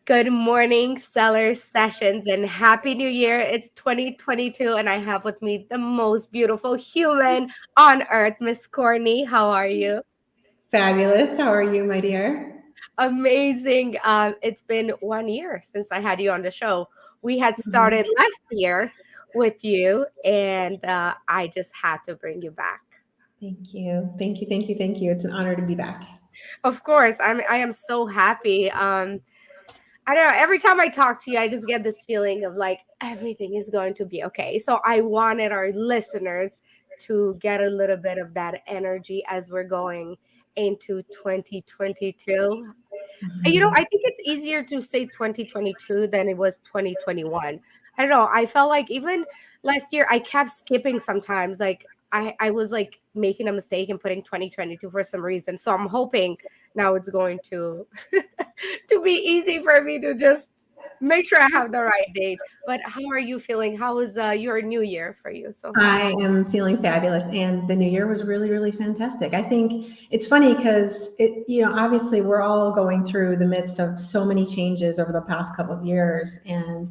Good morning, Seller Sessions, and Happy New Year. It's 2022, and I have with me the most beautiful human on earth, Miss Cortney. How are you? Fabulous. How are you, my dear? Amazing. It's been 1 year since I had you on the show. We had Mhm. started last year with you, and I just had to bring you back. Thank you. Thank you. Thank you. Thank you. It's an honor to be back. Of course, I am so happy. I don't know. Every time I talk to you, I just get this feeling of like everything is going to be okay. So I wanted our listeners to get a little bit of that energy as we're going into 2022. I Mhm. think it's easier to say 2022 than it was 2021. I don't know. I felt like even last year I kept skipping sometimes. Like I was like making a mistake and putting 2022 for some reason. So I'm hoping now it's going to to be easy for me to just make sure I have the right date. But how are you feeling? How was your new year for you so far? I am feeling fabulous, and the new year was really, really fantastic. I think it's funny because obviously we're all going through the midst of so many changes over the past couple of years, and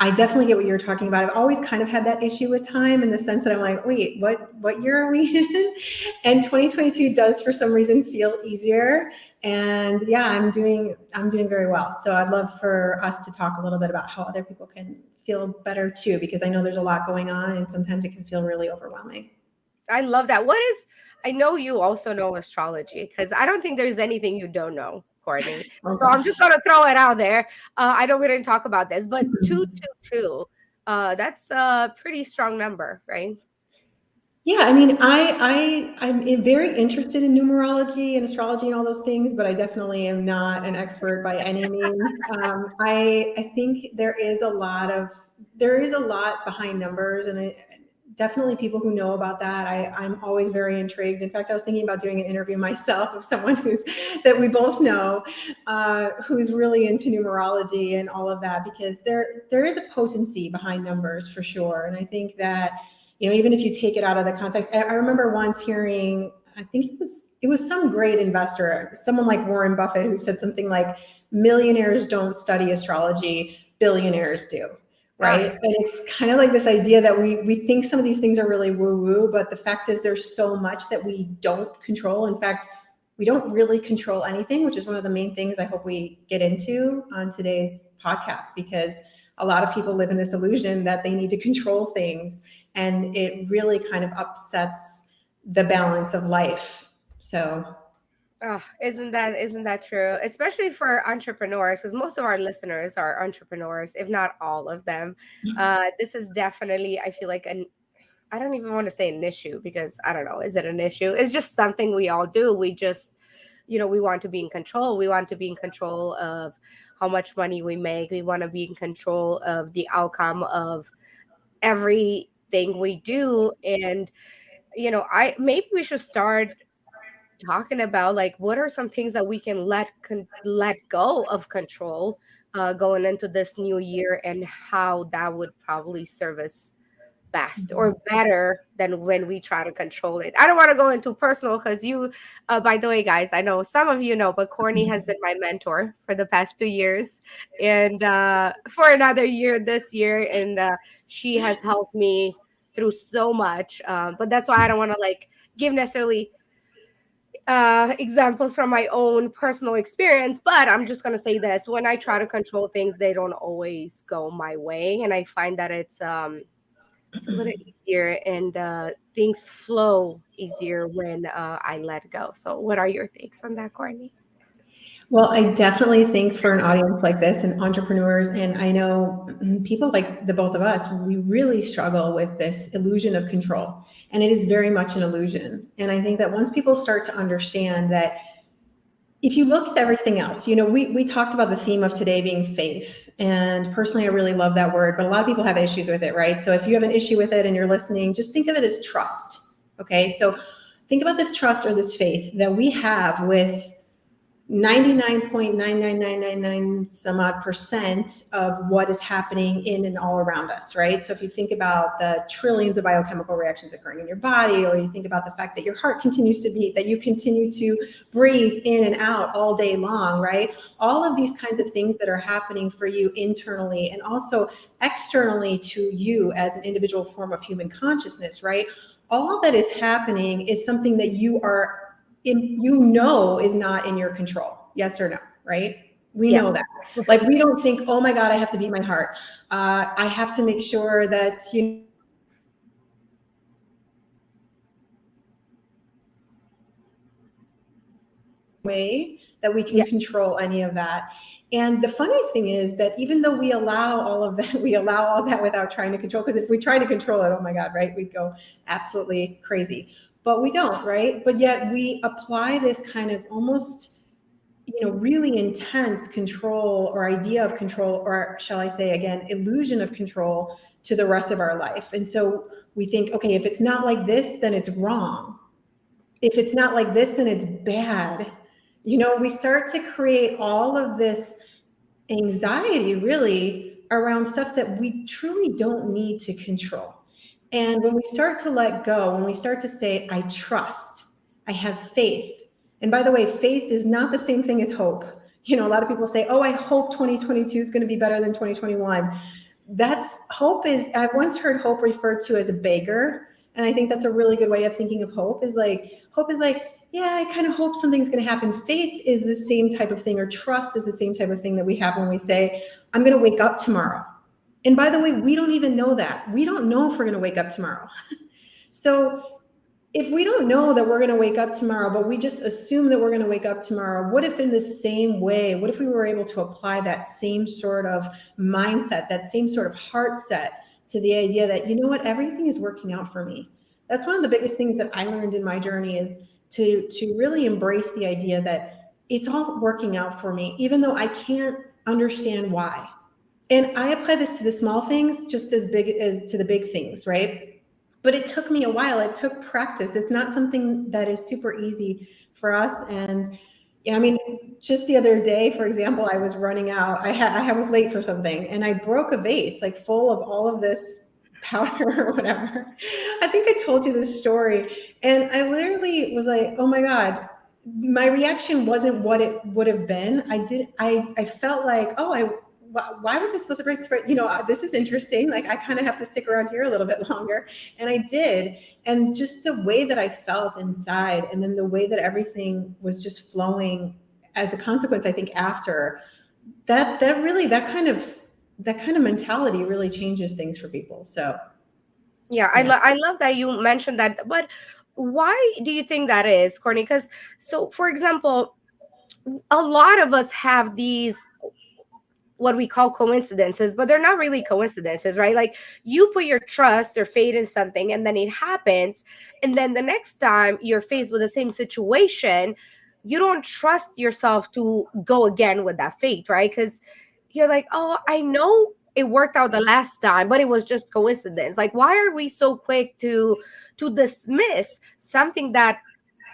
I definitely get what you're talking about. I've always kind of had that issue with time in the sense that I'm like, wait, what year are we in? And 2022 does for some reason feel easier. And yeah, I'm doing very well. So I'd love for us to talk a little bit about how other people can feel better too, because I know there's a lot going on and sometimes it can feel really overwhelming. I love that. I know you also know astrology because I don't think there's anything you don't know, Courtney. Oh So I'm just gosh. going to throw it out there. I know we didn't talk about this, but 222, that's a pretty strong number, right? Yeah, I mean, I'm very interested in numerology and astrology and all those things, but I definitely am not an expert by any means. I think there is a lot behind numbers, and definitely people who know about that. I'm always very intrigued. In fact, I was thinking about doing an interview myself of someone that we both know, who's really into numerology and all of that, because there is a potency behind numbers for sure, and I think that even if you take it out of the context. I remember once hearing, I think it was some great investor, someone like Warren Buffett, who said something like, millionaires don't study astrology, billionaires do. Ah, Right. And it's kind of like this idea that we think some of these things are really woo-woo, but the fact is there's so much that we don't control. In fact, we don't really control anything, which is one of the main things I hope we get into on today's podcast, because a lot of people live in this illusion that they need to control things, and it really kind of upsets the balance of life. So isn't that true? Especially for entrepreneurs, because most of our listeners are entrepreneurs, if not all of them. This is definitely, I feel like, I don't even want to say an issue because I don't know, is it an issue? It's just something we all do. We just, we want to be in control. We want to be in control of how much money we make. We want to be in control of the outcome of everything we do. And, I maybe we should start talking about like what are some things that we can let go of control going into this new year, and how that would probably serve us best or better than when we try to control it. I don't want to go into personal because by the way, guys, I know some of you know, but Corny has been my mentor for the past 2 years, and for another year this year, and she has helped me through so much. But that's why I don't want to like give necessarily examples from my own personal experience, but I'm just going to say this: when I try to control things, they don't always go my way, and I find that it's a little easier, and things flow easier when I let go. So, what are your takes on that, Courtney? well, I definitely think for an audience like this and entrepreneurs, and I know people like the both of us, we really struggle with this illusion of control. And it is very much an illusion. And I think that once people start to understand that, if you look at everything else, we talked about the theme of today being faith. And personally, I really love that word, but a lot of people have issues with it, right? So if you have an issue with it and you're listening, just think of it as trust. Okay. So think about this trust or this faith that we have with 99.99999 some odd percent of what is happening in and all around us, right? So if you think about the trillions of biochemical reactions occurring in your body, or you think about the fact that your heart continues to beat, that you continue to breathe in and out all day long, right? All of these kinds of things that are happening for you internally and also externally to you as an individual form of human consciousness, right? All that is happening is something that you know is not in your control. Yes or no, right? We know Yes. that. Like, we don't think, oh my God, I have to beat my heart. I have to make sure that, way that we can Yeah. control any of that. And the funny thing is that even though we allow all of that, we allow all that without trying to control, because if we try to control it, oh my God, right, we'd go absolutely crazy. But we don't, right? But yet we apply this kind of almost, really intense control or idea of control, or shall I say again, illusion of control to the rest of our life. And so we think, okay, if it's not like this, then it's wrong. If it's not like this, then it's bad. We start to create all of this anxiety really around stuff that we truly don't need to control. And when we start to let go, when we start to say, I trust, I have faith. And by the way, faith is not the same thing as hope. A lot of people say, oh, I hope 2022 is going to be better than 2021. I once heard hope referred to as a beggar. And I think that's a really good way of thinking of hope is like, yeah, I kind of hope something's going to happen. Faith is the same type of thing, or trust is the same type of thing that we have when we say, I'm going to wake up tomorrow. And by the way, we don't even know that. We don't know if we're going to wake up tomorrow. So if we don't know that we're going to wake up tomorrow, but we just assume that we're going to wake up tomorrow, what if in the same way, what if we were able to apply that same sort of mindset, that same sort of heart set to the idea that, you know what, everything is working out for me. That's one of the biggest things that I learned in my journey is to really embrace the idea that it's all working out for me, even though I can't understand why. And I apply this to the small things just as big as to the big things, right? But it took me a while. It took practice. It's not something that is super easy for us. And just the other day, for example, I was running out. I was late for something, and I broke a vase like full of all of this powder or whatever. I think I told you this story, and I literally was like, oh my God. My reaction wasn't what it would have been. I felt like, why was I supposed to break this? This is interesting. Like, I kind of have to stick around here a little bit longer. And I did. And just the way that I felt inside, and then the way that everything was just flowing as a consequence, I think after that kind of mentality really changes things for people. So. Yeah, I love that you mentioned that. But why do you think that is, Cortney? Because, so for example, a lot of us have these what we call coincidences, but they're not really coincidences, right? Like, you put your trust or faith in something and then it happens. And then the next time you're faced with the same situation, you don't trust yourself to go again with that faith, right? Because you're like, oh, I know it worked out the last time, but it was just coincidence. Like, why are we so quick to dismiss something that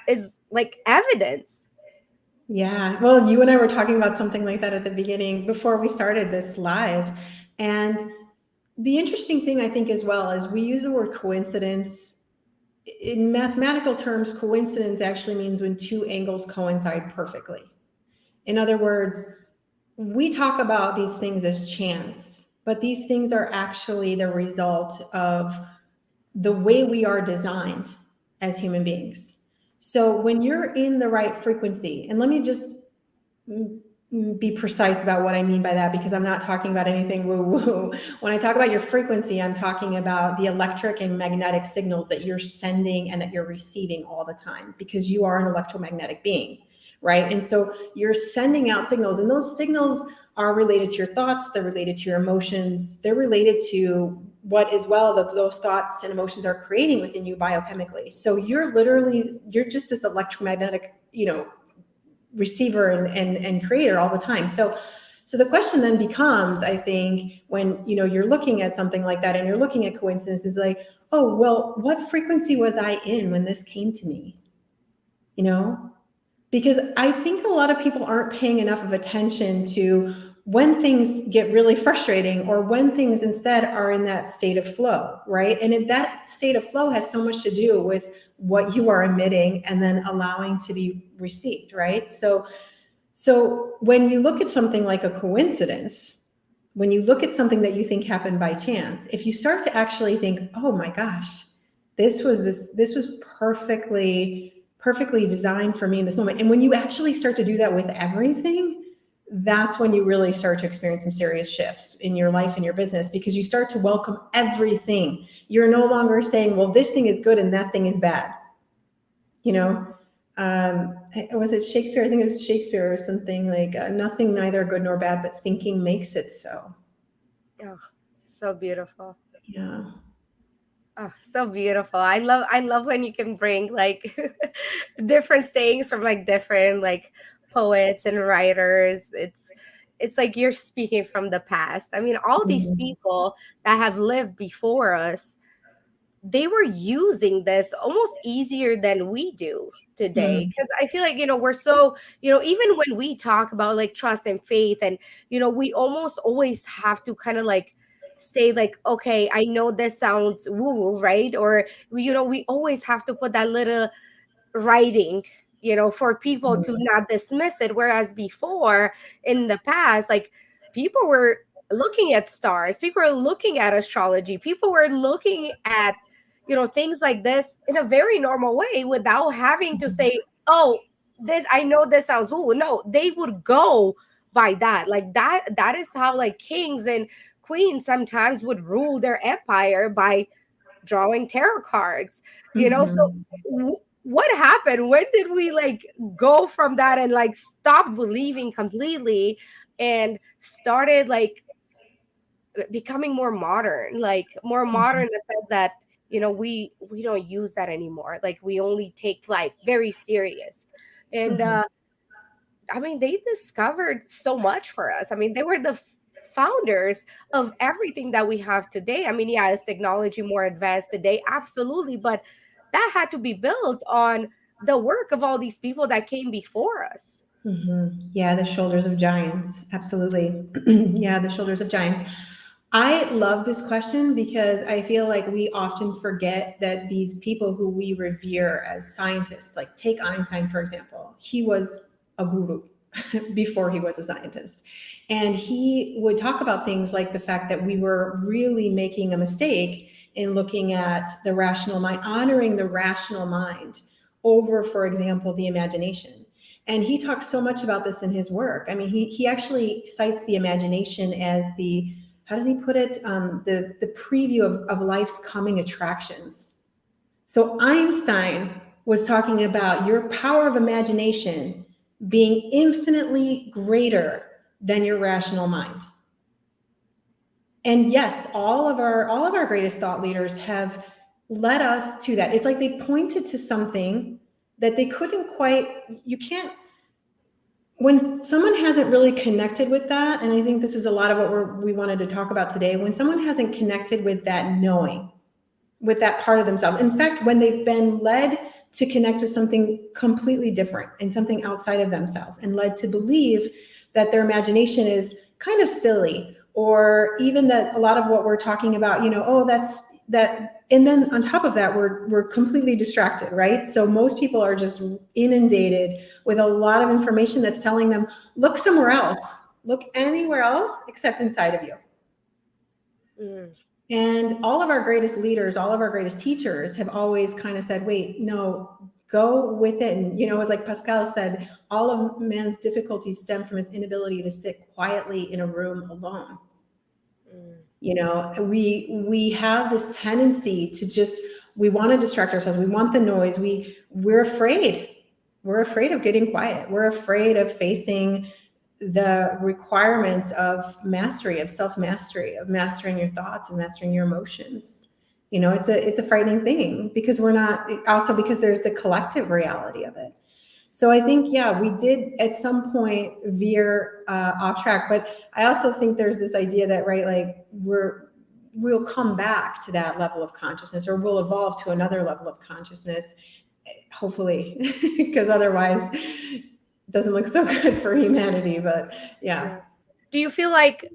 is like evidence? Yeah, well, you and I were talking about something like that at the beginning before we started this live. And the interesting thing, I think, as well, is we use the word coincidence. In mathematical terms, coincidence actually means when two angles coincide perfectly. In other words, we talk about these things as chance, but these things are actually the result of the way we are designed as human beings. So when you're in the right frequency, and let me just be precise about what I mean by that, because I'm not talking about anything woo-woo. When I talk about your frequency, I'm talking about the electric and magnetic signals that you're sending and that you're receiving all the time, because you are an electromagnetic being, right? And so you're sending out signals, and those signals are related to your thoughts, they're related to your emotions, they're related to what as well that those thoughts and emotions are creating within you biochemically. So you're just this electromagnetic, receiver and creator all the time. So the question then becomes, I think, when you're looking at something like that and you're looking at coincidences, like, oh, well, what frequency was I in when this came to me? Because I think a lot of people aren't paying enough of attention to when things get really frustrating or when things instead are in that state of flow, right? And that state of flow has so much to do with what you are emitting and then allowing to be received, right? So when you look at something like a coincidence, when you look at something that you think happened by chance, if you start to actually think, oh my gosh, this was perfectly designed for me in this moment. And when you actually start to do that with everything, that's when you really start to experience some serious shifts in your life and your business, because you start to welcome everything. You're no longer saying, well, this thing is good and that thing is bad. You know, was it Shakespeare? I think it was Shakespeare or something like nothing neither good nor bad, but thinking makes it so. Oh, so beautiful. Yeah. Oh, so beautiful. I love when you can bring like different sayings from like different like poets and writers. It's like you're speaking from the past. I mean, all these Mhm. people that have lived before us, they were using this almost easier than we do today, Mhm. because I feel like, we're so, even when we talk about like trust and faith, and we almost always have to kind of like say like, okay, I know this sounds woo woo, right? Or we always have to put that little writing, for people to not dismiss it. Whereas before, in the past, like, people were looking at stars, people were looking at astrology, people were looking at, things like this in a very normal way without having to say, oh, this, I know this sounds woo. No, they would go by that. Like that is how like kings and queens sometimes would rule their empire, by drawing tarot cards, so Mhm. what happened? When did we like go from that and like stop believing completely and started like becoming more modern, like more modern in the sense that we don't use that anymore. Like, we only take life very serious. And Mhm. I mean, they discovered so much for us. I mean, they were the founders of everything that we have today. I mean, yeah, is technology more advanced today? Absolutely. But that had to be built on the work of all these people that came before us. Yeah, the shoulders of giants. Absolutely. Yeah, the shoulders of giants. I love this question because I feel like we often forget that these people who we revere as scientists, like take Einstein, for example, he was a guru before he was a scientist. And he would talk about things like the fact that we were really making a mistake in looking at the rational mind, honoring the rational mind over, for example, the imagination. And he talks so much about this in his work. I mean, he actually cites the imagination as the, how did he put it? The preview of life's coming attractions. So Einstein was talking about your power of imagination being infinitely greater than your rational mind. And yes, all of our greatest thought leaders have led us to that. It's like they pointed to something that they couldn't quite, you can't, when someone hasn't really connected with that, and I think this is a lot of what we wanted to talk about today, when someone hasn't connected with that knowing, with that part of themselves. In fact, when they've been led to connect with something completely different and something outside of themselves, and led to believe that their imagination is kind of silly, or even that a lot of what we're talking about, oh, that's that. And then on top of that, we're completely distracted, right? So most people are just inundated with a lot of information that's telling them, look somewhere else, look anywhere else except inside of you. Mm. And all of our greatest leaders, all of our greatest teachers have always kind of said, wait, no, go with it. And, as like Pascal said, all of man's difficulties stem from his inability to sit quietly in a room alone. Mm. We have this tendency to just, we want to distract ourselves. We want the noise. We're afraid. We're afraid of getting quiet. We're afraid of facing the requirements of mastery, of self-mastery, of mastering your thoughts and mastering your emotions. It's a frightening thing, because we're not, also because there's the collective reality of it. So I think, yeah, we did at some point veer off track, but I also think there's this idea that, right, like we'll come back to that level of consciousness, or we'll evolve to another level of consciousness hopefully, because otherwise it doesn't look so good for humanity. But yeah. Yeah. Do you feel like,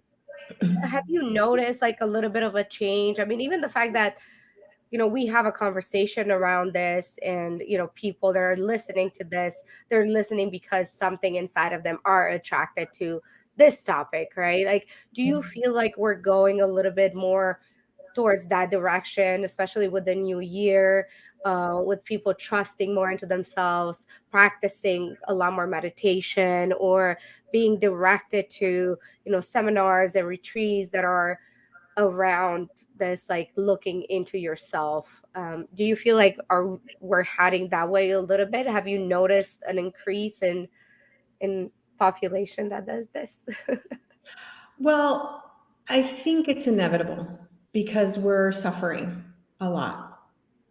have you noticed like a little bit of a change? I mean, even the fact that, we have a conversation around this, and, people that are listening to this, they're listening because something inside of them are attracted to this topic, right? Like, do you feel like we're going a little bit more towards that direction, especially with the new year, with people trusting more into themselves, practicing a lot more meditation, or being directed to, seminars and retreats that are around this, like looking into yourself? Do you feel like we're heading that way a little bit? Have you noticed an increase in population that does this? Well, I think it's inevitable because we're suffering a lot.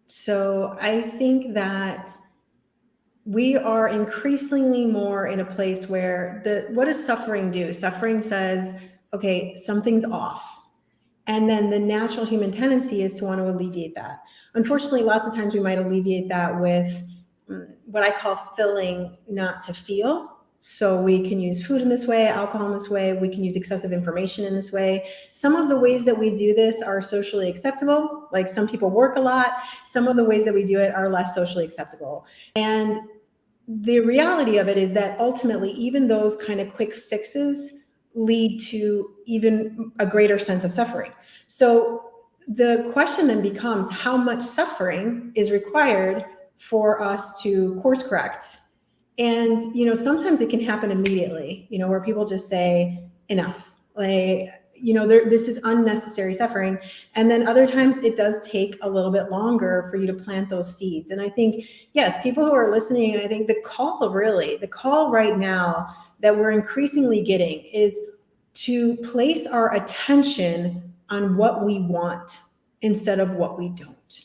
So I think that we are increasingly more in a place where what does suffering do? Suffering says, okay, something's off. And then the natural human tendency is to want to alleviate that. Unfortunately, lots of times we might alleviate that with what I call filling not to feel. So we can use food in this way, alcohol in this way, we can use excessive information in this way. Some of the ways that we do this are socially acceptable, like some people work a lot. Some of the ways that we do it are less socially acceptable. And the reality of it is that ultimately, even those kind of quick fixes lead to even a greater sense of suffering. So the question then becomes, how much suffering is required for us to course correct? And, sometimes it can happen immediately, where people just say, enough, like, this is unnecessary suffering. And then other times it does take a little bit longer for you to plant those seeds. And I think, yes, people who are listening, I think the call right now that we're increasingly getting is to place our attention on what we want instead of what we don't.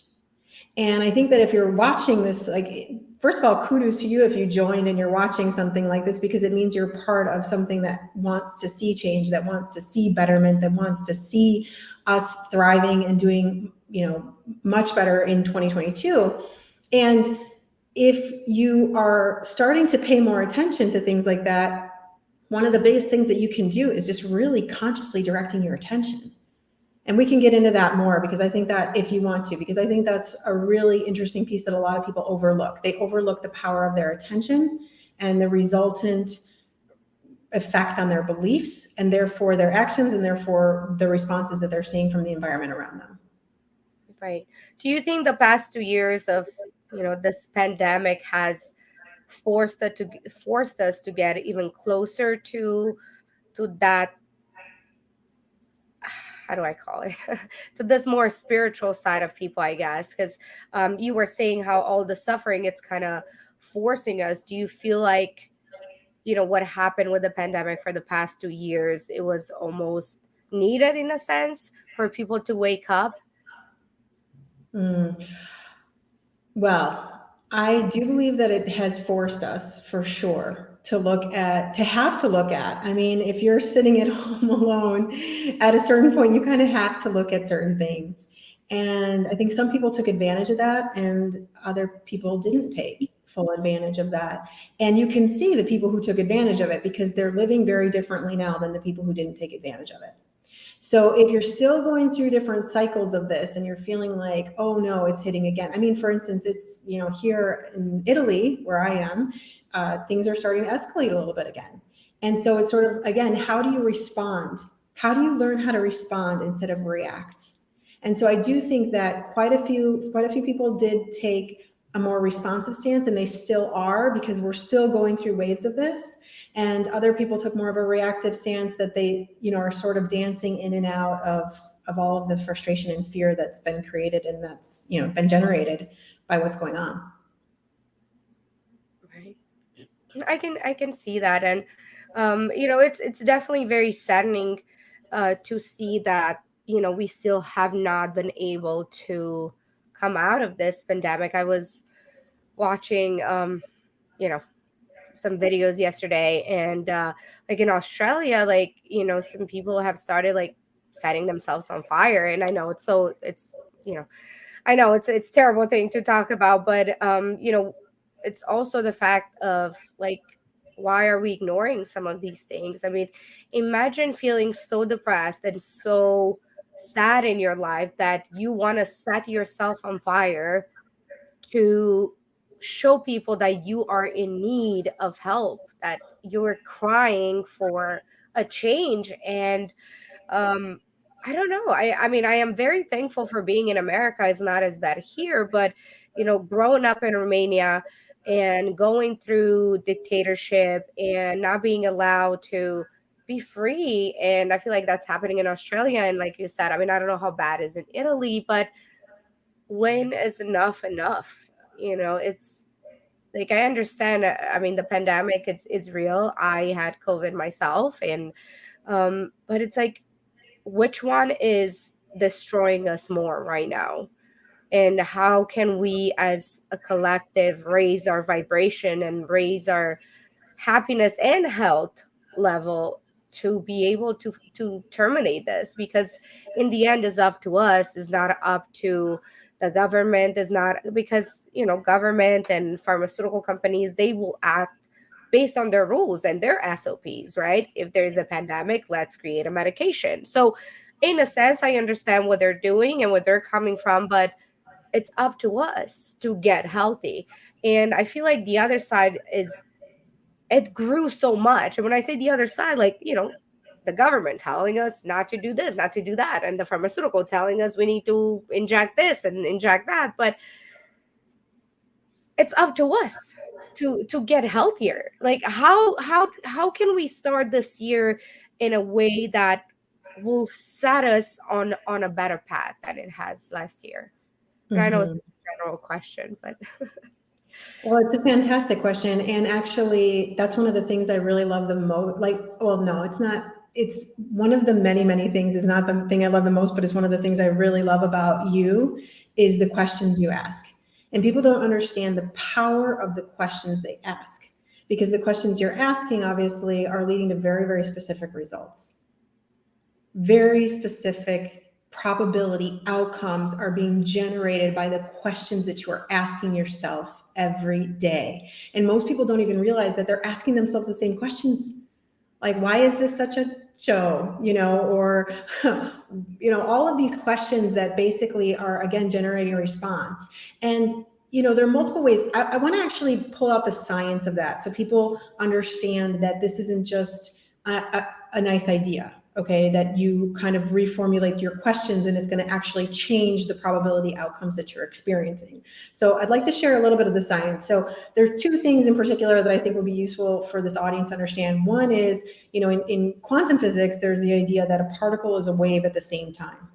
And I think that if you're watching this, like, first of all, kudos to you if you joined and you're watching something like this, because it means you're part of something that wants to see change, that wants to see betterment, that wants to see us thriving and doing, much better in 2022. And if you are starting to pay more attention to things like that, one of the biggest things that you can do is just really consciously directing your attention. And we can get into that more, because I think that if you want to, because I think that's a really interesting piece that a lot of people overlook. They overlook the power of their attention and the resultant effect on their beliefs, and therefore their actions, and therefore the responses that they're seeing from the environment around them. Right. Do you think the past 2 years of, this pandemic has forced us to get even closer to that, how do I call it, to this more spiritual side of people, I guess? Because you were saying how all the suffering, it's kind of forcing us. Do you feel like, what happened with the pandemic for the past 2 years, it was almost needed in a sense for people to wake up? Well, I do believe that it has forced us, for sure, to have to look at. I mean, if you're sitting at home alone, at a certain point, you kind of have to look at certain things. And I think some people took advantage of that, and other people didn't take full advantage of that. And you can see the people who took advantage of it, because they're living very differently now than the people who didn't take advantage of it. So if you're still going through different cycles of this and you're feeling like, oh no, it's hitting again. I mean, for instance, it's, here in Italy, where I am, things are starting to escalate a little bit again. And so it's sort of, again, how do you respond? How do you learn how to respond instead of react? And so I do think that quite a few people did take a more responsive stance, and they still are, because we're still going through waves of this. And other people took more of a reactive stance, that they, are sort of dancing in and out of all of the frustration and fear that's been created, and that's, been generated by what's going on. Right. I can see that. And it's definitely very saddening to see that, we still have not been able to come out of this pandemic. I was watching some videos yesterday, and like in Australia, like, some people have started like setting themselves on fire. And I know it's I know it's terrible thing to talk about, but it's also the fact of like, why are we ignoring some of these things? I mean, imagine feeling so depressed and so sad in your life that you want to set yourself on fire to show people that you are in need of help, that you're crying for a change. And um I don't know, I mean, I am very thankful for being in America. It's not as bad here, but growing up in Romania and going through dictatorship and not being allowed to be free, and I feel like that's happening in Australia. And like you said, I mean, I don't know how bad it is in Italy, but when is enough? It's like, I understand. I mean, the pandemic, it's real. I had COVID myself, and but it's like, which one is destroying us more right now? And how can we as a collective raise our vibration and raise our happiness and health level to be able to terminate this? Because in the end, it's up to us. It's not up to the government. Is not, because government and pharmaceutical companies, they will act based on their rules and their SOPs, right? If there's a pandemic, let's create a medication. So in a sense, I understand what they're doing and what they're coming from, but it's up to us to get healthy. And I feel like the other side is, it grew so much. And when I say the other side, like, the government telling us not to do this, not to do that, and the pharmaceutical telling us we need to inject this and inject that. But it's up to us to get healthier. Like, how can we start this year in a way that will set us on a better path than it has last year? And I know it's Mhm. a general question, but Well, it's a fantastic question. And actually, that's one of the things I really love the most. Like, well, no, it's not. It's one of the many, many things, is not the thing I love the most, but it's one of the things I really love about you is the questions you ask. And people don't understand the power of the questions they ask, because the questions you're asking obviously are leading to very, very specific results. Very specific probability outcomes are being generated by the questions that you are asking yourself every day. And most people don't even realize that they're asking themselves the same questions. Like, why is this such a show? Or, all of these questions that basically are, again, generating a response. And, there are multiple ways. I want to actually pull out the science of that so people understand that this isn't just a nice idea. Okay, that you kind of reformulate your questions and it's going to actually change the probability outcomes that you're experiencing. So I'd like to share a little bit of the science. So there's two things in particular that I think would be useful for this audience to understand. One is, in quantum physics, there's the idea that a particle is a wave at the same time.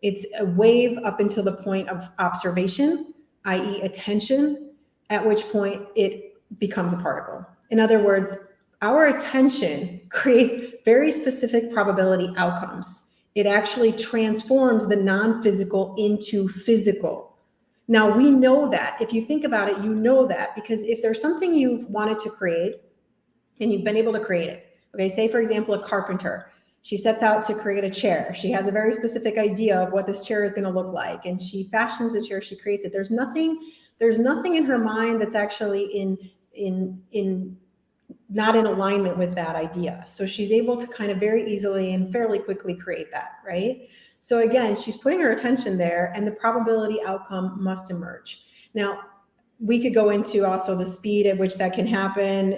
It's a wave up until the point of observation, i.e. attention, at which point it becomes a particle. In other words, our attention creates very specific probability outcomes. It actually transforms the non-physical into physical. Now, we know that. If you think about it, you know that, because if there's something you've wanted to create and you've been able to create it, okay, say for example, a carpenter, she sets out to create a chair. She has a very specific idea of what this chair is going to look like, and she fashions the chair, she creates it. There's nothing in her mind that's actually in not in alignment with that idea. So she's able to kind of very easily and fairly quickly create that, right? So again, she's putting her attention there and the probability outcome must emerge. Now, we could go into also the speed at which that can happen,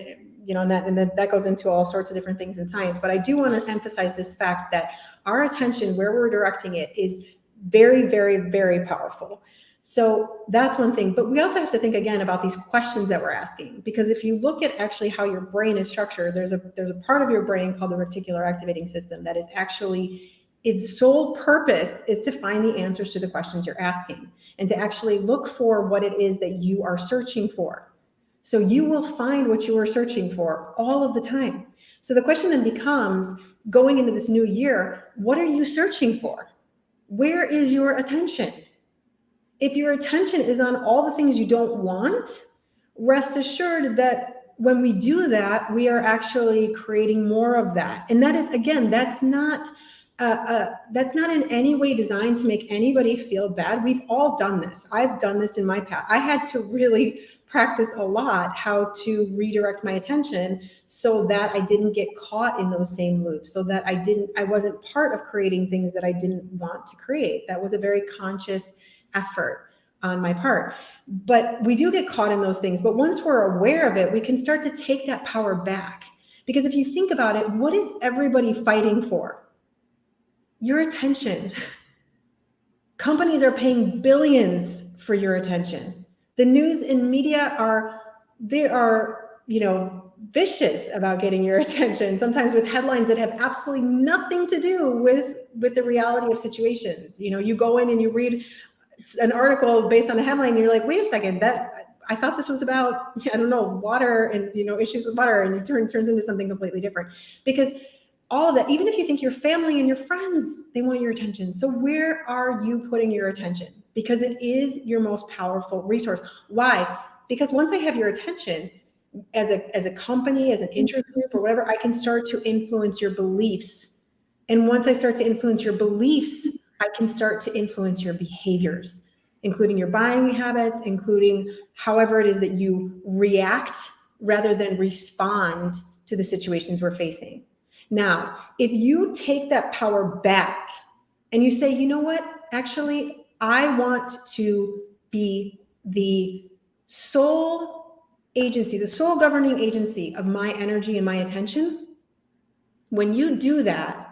and that goes into all sorts of different things in science. But I do want to emphasize this fact that our attention, where we're directing it, is very, very, very powerful. So that's one thing. But we also have to think again about these questions that we're asking, because if you look at actually how your brain is structured, there's a part of your brain called the reticular activating system that is actually, its sole purpose is to find the answers to the questions you're asking and to actually look for what it is that you are searching for. So you will find what you are searching for all of the time. So the question then becomes, going into this new year, what are you searching for? Where is your attention? If your attention is on all the things you don't want, rest assured that when we do that, we are actually creating more of that. And that is, again, that's not That's not in any way designed to make anybody feel bad. We've all done this. I've done this in my past. I had to really practice a lot how to redirect my attention so that I didn't get caught in those same loops, so that I wasn't part of creating things that I didn't want to create. That was a very conscious effort on my part. But we do get caught in those things. But once we're aware of it, we can start to take that power back. Because if you think about it, what is everybody fighting for? Your attention. Companies are paying billions for your attention. The news and media are vicious about getting your attention, sometimes with headlines that have absolutely nothing to do with the reality of situations. You go in and you read an article based on a headline and you're like, wait a second, that I thought this was about, I don't know, water and issues with water, and it turns into something completely different. Because all of that, even if you think your family and your friends, they want your attention. So where are you putting your attention? Because it is your most powerful resource. Why? Because once I have your attention, as a company, as an interest group or whatever, I can start to influence your beliefs. And once I start to influence your beliefs, I can start to influence your behaviors, including your buying habits, including however it is that you react rather than respond to the situations we're facing. Now, if you take that power back and you say, you know what, actually, I want to be the sole agency, the sole governing agency of my energy and my attention, when you do that,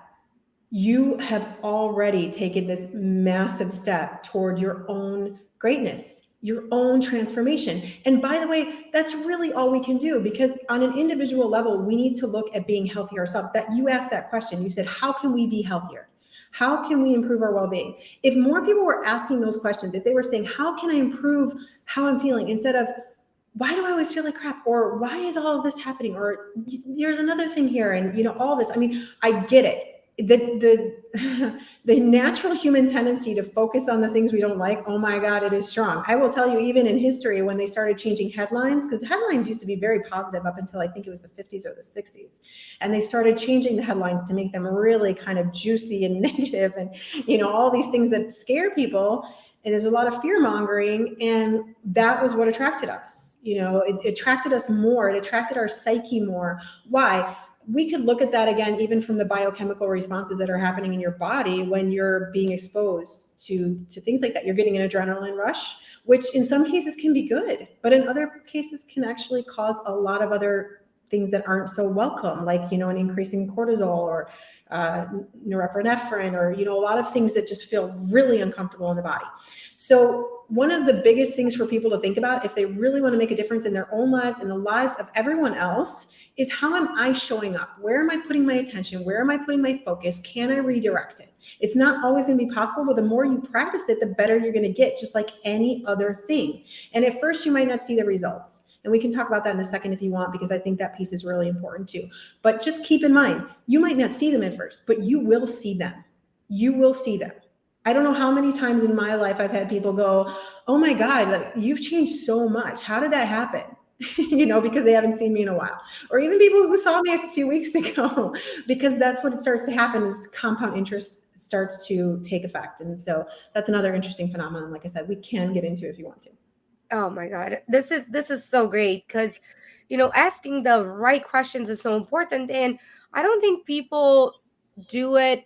you have already taken this massive step toward your own greatness, your own transformation. And by the way, that's really all we can do, because on an individual level, we need to look at being healthy ourselves. That you asked that question, you said, how can we be healthier? How can we improve our well-being? If more people were asking those questions, if they were saying, how can I improve how I'm feeling, instead of, why do I always feel like crap? Or why is all of this happening? Or there's another thing here, and all this. I mean, I get it. The natural human tendency to focus on the things we don't like, oh my God, it is strong. I will tell you, even in history, when they started changing headlines, because headlines used to be very positive up until I think it was the 50s or the 60s. And they started changing the headlines to make them really kind of juicy and negative and, all these things that scare people. And there's a lot of fear mongering. And that was what attracted us. It attracted us more. It attracted our psyche more. Why? We could look at that again, even from the biochemical responses that are happening in your body when you're being exposed to things like that. You're getting an adrenaline rush, which in some cases can be good, but in other cases can actually cause a lot of other things that aren't so welcome, like, an increase in cortisol or norepinephrine, or, a lot of things that just feel really uncomfortable in the body. So one of the biggest things for people to think about, if they really want to make a difference in their own lives and the lives of everyone else, is how am I showing up? Where am I putting my attention? Where am I putting my focus? Can I redirect it? It's not always going to be possible, but the more you practice it, the better you're going to get, just like any other thing. And at first, you might not see the results. And we can talk about that in a second if you want, because I think that piece is really important too. But just keep in mind, you might not see them at first, but you will see them. You will see them. I don't know how many times in my life I've had people go, oh my God, like, you've changed so much. How did that happen? Because they haven't seen me in a while. Or even people who saw me a few weeks ago, because that's what it starts to happen, is compound interest starts to take effect. And so that's another interesting phenomenon. Like I said, we can get into it if you want to. Oh my God. This is so great, because, asking the right questions is so important. And I don't think people do it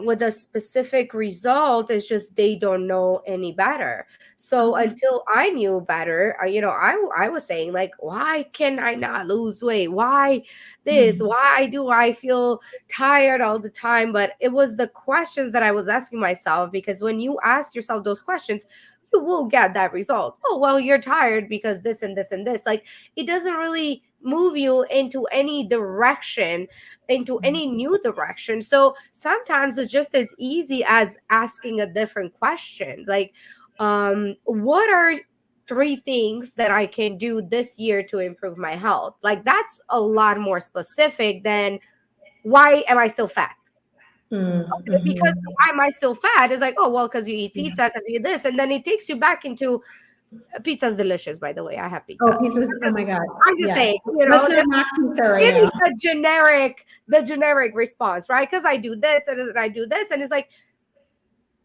with a specific result. It's just they don't know any better. So until I knew better, I was saying, like, why can I not lose weight? Why this? Why do I feel tired all the time? But it was the questions that I was asking myself, because when you ask yourself those questions, you will get that result. Oh, well, you're tired because this and this and this. Like, it doesn't really move you into any direction, into any new direction. So sometimes it's just as easy as asking a different question. Like, what are 3 things that I can do this year to improve my health? Like, that's a lot more specific than, why am I still fat? Okay, because why am I still fat? Is like, oh, well, because you eat pizza, because you eat this. And then it takes you back into, Pizza's delicious, by the way. I have Oh, pizza. pizzas. Oh my God. I'm just Yeah. saying, Let's not knock pizza right giving now. the generic response, right? Because I do this and I do this, and it's like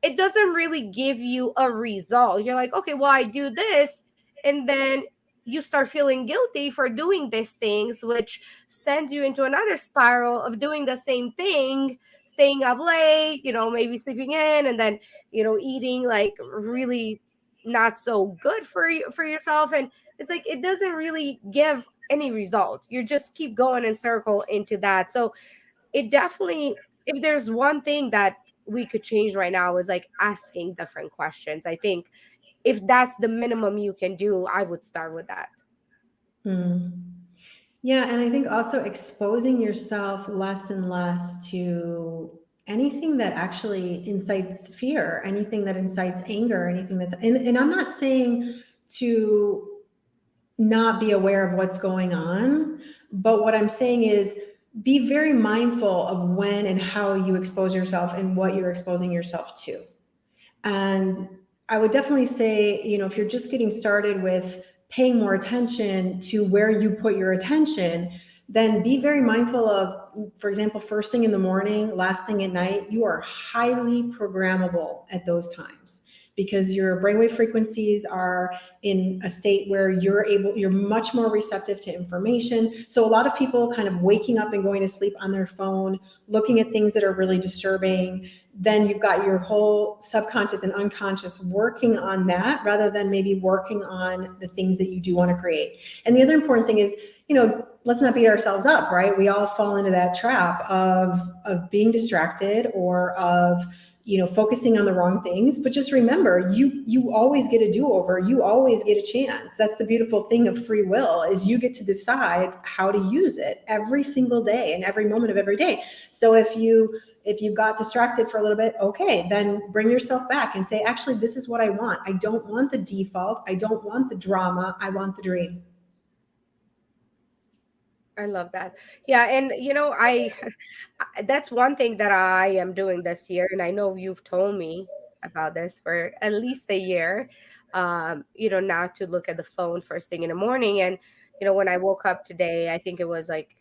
it doesn't really give you a result. You're like, okay, well, I do this, and then you start feeling guilty for doing these things, which sends you into another spiral of doing the same thing, staying up late, maybe sleeping in, and then eating like really not so good for you for yourself. And it's like it doesn't really give any result. You just keep going in circle into that. So it definitely, if there's one thing that we could change right now, is like asking different questions. I think if that's the minimum you can do, I would start with that. Hmm. Yeah, and I think also exposing yourself less and less to anything that actually incites fear, anything that incites anger, anything that's, and I'm not saying to not be aware of what's going on, but what I'm saying is be very mindful of when and how you expose yourself and what you're exposing yourself to. And I would definitely say, if you're just getting started with paying more attention to where you put your attention, then be very mindful of, for example, first thing in the morning, last thing at night, you are highly programmable at those times because your brainwave frequencies are in a state where you're much more receptive to information. So a lot of people kind of waking up and going to sleep on their phone, looking at things that are really disturbing, then you've got your whole subconscious and unconscious working on that rather than maybe working on the things that you do want to create. And the other important thing is, let's not beat ourselves up, right? We all fall into that trap of being distracted or of focusing on the wrong things. But just remember, you always get a do-over. You always get a chance. That's the beautiful thing of free will, is you get to decide how to use it every single day and every moment of every day. So if you got distracted for a little bit, okay, then bring yourself back and say, actually, this is what I want. I don't want the default. I don't want the drama. I want the dream. I love that. Yeah, and that's one thing that I am doing this year, and I know you've told me about this for at least a year. Not to look at the phone first thing in the morning. And when I woke up today, I think it was like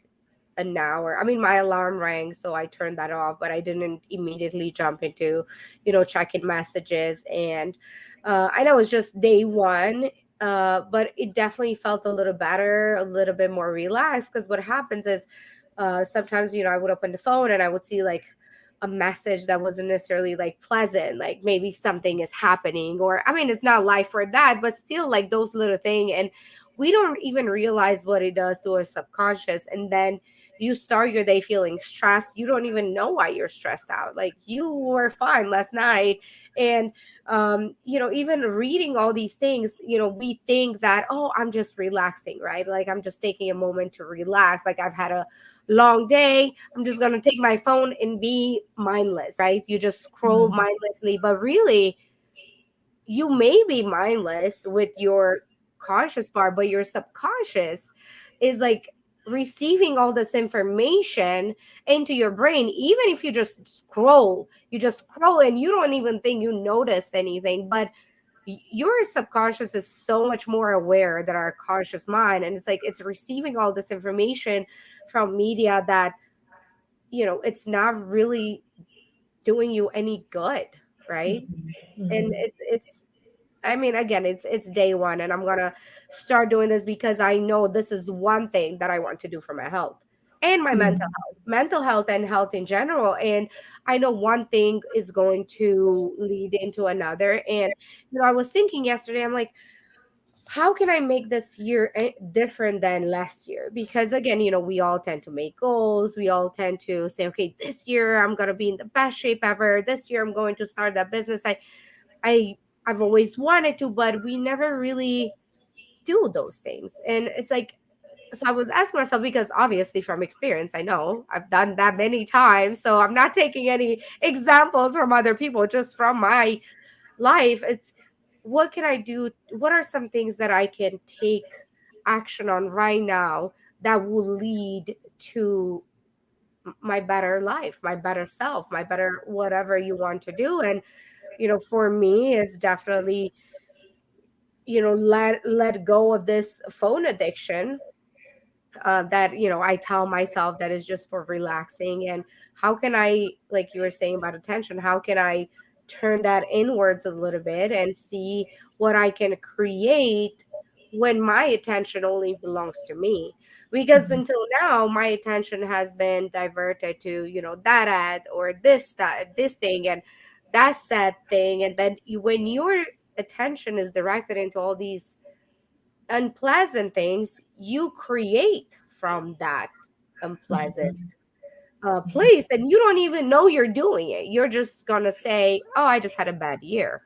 an hour. I mean, my alarm rang, so I turned that off, but I didn't immediately jump into, checking messages. And I know it's just day one, but it definitely felt a little better, a little bit more relaxed. Because what happens is sometimes, I would open the phone and I would see like a message that wasn't necessarily like pleasant, like maybe something is happening, or I mean, it's not life or that, but still like those little things. And we don't even realize what it does to our subconscious. And then you start your day feeling stressed. You don't even know why you're stressed out. Like you were fine last night. And even reading all these things, we think that, oh, I'm just relaxing, right? Like I'm just taking a moment to relax. Like I've had a long day. I'm just gonna take my phone and be mindless, right? You just scroll Mhm. mindlessly, but really you may be mindless with your conscious part, but your subconscious is like receiving all this information into your brain. Even if you just scroll and you don't even think you notice anything, but your subconscious is so much more aware than our conscious mind. And it's like it's receiving all this information from media that it's not really doing you any good, right? Mhm. And Mhm. it's I mean, again, it's day one, and I'm gonna start doing this because I know this is one thing that I want to do for my health and my Mhm. mental health and health in general. And I know one thing is going to lead into another. And I was thinking yesterday, I'm like, how can I make this year different than last year? Because again, we all tend to make goals. We all tend to say, okay, this year I'm gonna be in the best shape ever. This year I'm going to start that business I I've always wanted to, but we never really do those things. And it's like, so I was asking myself, because obviously from experience, I know I've done that many times. So I'm not taking any examples from other people, just from my life. It's what can I do? What are some things that I can take action on right now that will lead to my better life, my better self, my better whatever you want to do? And for me, is definitely let go of this phone addiction, that I tell myself that is just for relaxing. And how can I, like you were saying about attention, how can I turn that inwards a little bit and see what I can create when my attention only belongs to me? Because Mhm. until now my attention has been diverted to that ad, or this thing, and that sad thing. And then when your attention is directed into all these unpleasant things, you create from that unpleasant Mhm. Yeah. place, and you don't even know you're doing it. You're just gonna say, oh, I just had a bad year,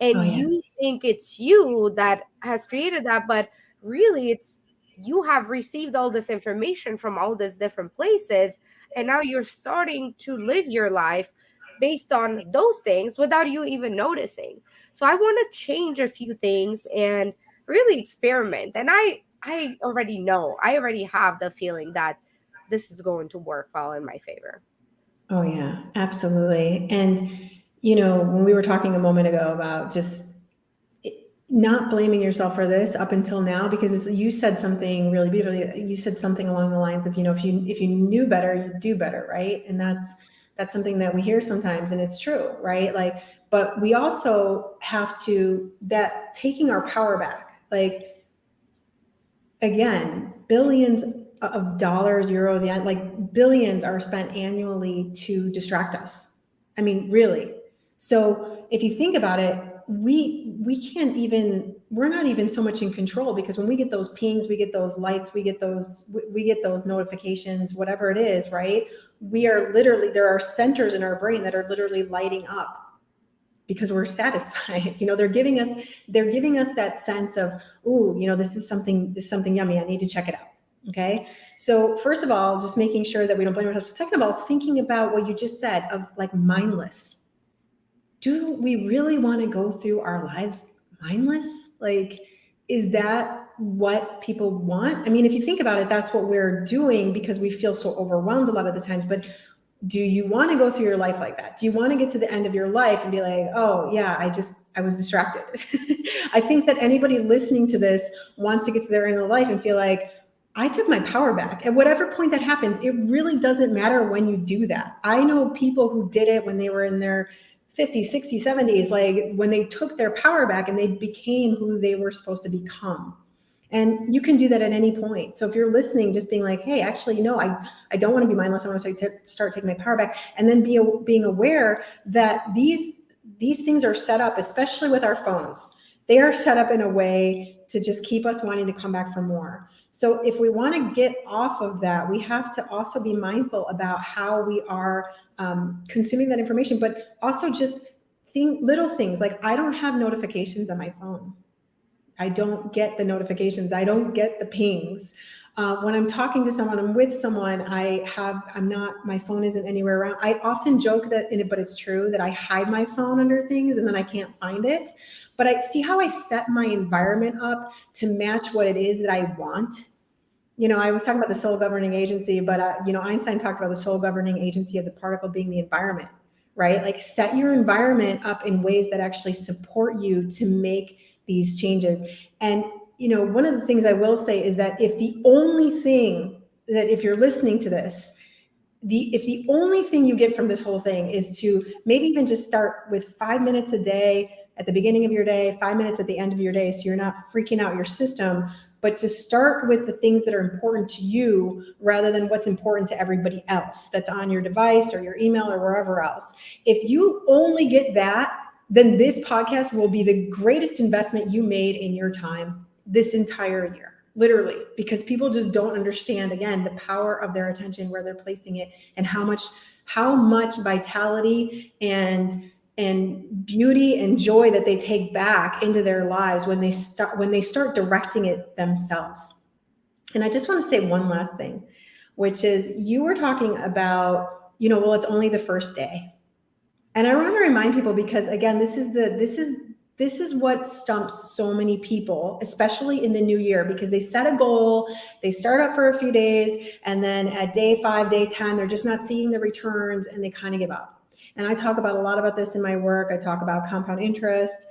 Oh and yeah. you think it's you that has created that, but really it's you have received all this information from all these different places, and now you're starting to live your life based on those things without you even noticing. So I want to change a few things and really experiment, and I already know, I already have the feeling that this is going to work well in my favor. Oh yeah, absolutely. And when we were talking a moment ago about just not blaming yourself for this up until now, because you said something really beautifully. You said something along the lines of, if you knew better, you'd do better, right? And that's something that we hear sometimes, and it's true, right? Like, but we also have to that taking our power back, like, again, billions of dollars, euros, yeah, like billions are spent annually to distract us. I mean, really. So if you think about it, we can't even, we're not even so much in control, because when we get those pings, we get those lights, we get those notifications, whatever it is, right? We are literally, there are centers in our brain that are literally lighting up because we're satisfied. They're giving us that sense of, ooh, this is something yummy, I need to check it out. Okay. So first of all, just making sure that we don't blame ourselves. Second of all, thinking about what you just said of like mindless. Do we really want to go through our lives mindless? Like, is that what people want? I mean, if you think about it, that's what we're doing because we feel so overwhelmed a lot of the times. But do you want to go through your life like that? Do you want to get to the end of your life and be like, oh yeah, I was distracted? I think that anybody listening to this wants to get to their end of life and feel like, I took my power back. At whatever point that happens, it really doesn't matter when you do that. I know people who did it when they were in their 50s, 60s, 70s, like when they took their power back and they became who they were supposed to become. And you can do that at any point. So if you're listening, just being like, hey, actually, I don't want to be mindless. I want to start taking my power back. And then being aware that these things are set up, especially with our phones. They are set up in a way to just keep us wanting to come back for more. So if we want to get off of that, we have to also be mindful about how we are consuming that information, but also just think little things like, I don't have notifications on my phone. I don't get the notifications. I don't get the pings. When I'm talking to someone, I'm with someone, my phone isn't anywhere around. I often joke but it's true that I hide my phone under things and then I can't find it. But I see how I set my environment up to match what it is that I want. I was talking about the soul governing agency, but Einstein talked about the soul governing agency of the particle being the environment, right? Like, set your environment up in ways that actually support you to make these changes. And one of the things I will say is that if you're listening to this, if the only thing you get from this whole thing is to maybe even just start with 5 minutes a day at the beginning of your day, 5 minutes at the end of your day, so you're not freaking out your system, but to start with the things that are important to you rather than what's important to everybody else that's on your device or your email or wherever else. If you only get that, then this podcast will be the greatest investment you made in your time this entire year. Literally, because people just don't understand, again, the power of their attention, where they're placing it, and how much vitality and beauty and joy that they take back into their lives when they start directing it themselves. And I just want to say one last thing, which is, you were talking about, well, it's only the first day. And I want to remind people, because again, this is what stumps so many people, especially in the new year, because they set a goal, they start up for a few days, and then at day 5, day 10, they're just not seeing the returns and they kind of give up. And I talk about a lot about this in my work. I talk about compound interest,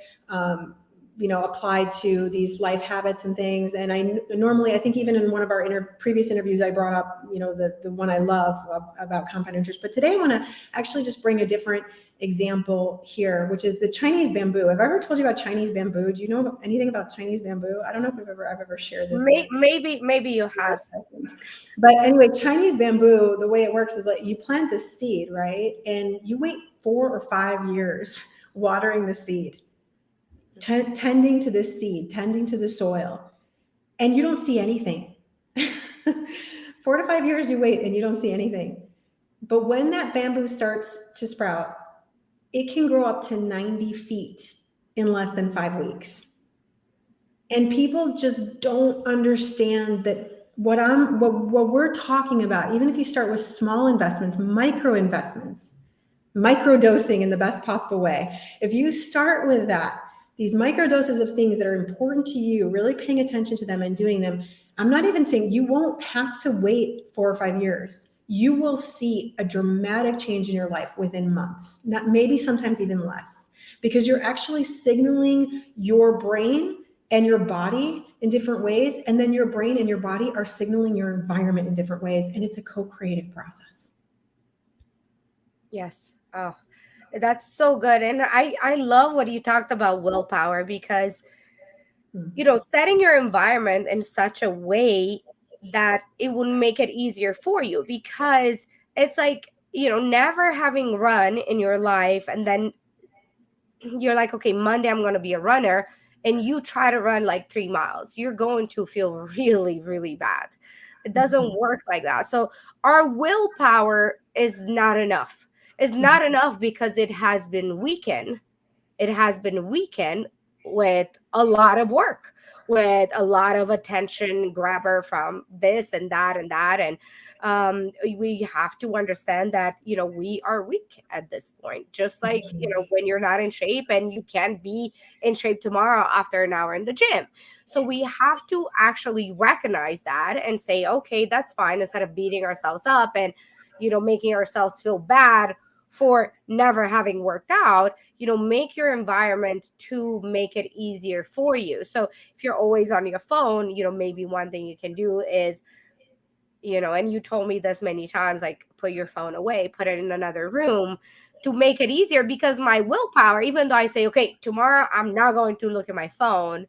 applied to these life habits and things. And I think even in one of our previous interviews, I brought up, the one I love about compound interest. But today I want to actually just bring a different example here, which is the Chinese bamboo. Have I ever told you about Chinese bamboo? Do you know anything about Chinese bamboo? I don't know if I've ever shared this. Maybe you have. But anyway, Chinese bamboo, the way it works is like you plant the seed, right? And you wait 4 or 5 years watering the seed, tending to this seed, tending to the soil, and you don't see anything. 4 to 5 years you wait and you don't see anything. But when that bamboo starts to sprout, it can grow up to 90 feet in less than 5 weeks. And people just don't understand that what we're talking about, even if you start with small investments, micro investments, micro dosing in the best possible way. If you start with that, these micro doses of things that are important to you, really paying attention to them and doing them, I'm not even saying you won't have to wait 4 or 5 years. You will see a dramatic change in your life within months, not maybe sometimes even less, because you're actually signaling your brain and your body in different ways. And then your brain and your body are signaling your environment in different ways. And it's a co-creative process. Yes. Oh, that's so good. And I love what you talked about willpower, because, setting your environment in such a way that it will make it easier for you, because it's like, never having run in your life. And then you're like, okay, Monday I'm going to be a runner. And you try to run like 3 miles, you're going to feel really, really bad. It doesn't work like that. So our willpower is not enough. It's not enough because it has been weakened. It has been weakened with a lot of work, with a lot of attention grabber from this and that and that. And we have to understand that, we are weak at this point, just like, when you're not in shape and you can't be in shape tomorrow after an hour in the gym. So we have to actually recognize that and say, okay, that's fine, instead of beating ourselves up and, making ourselves feel bad for never having worked out. Make your environment to make it easier for you. So if you're always on your phone, maybe one thing you can do is, and you told me this many times, like, put your phone away, put it in another room to make it easier. Because my willpower, even though I say, okay, tomorrow I'm not going to look at my phone,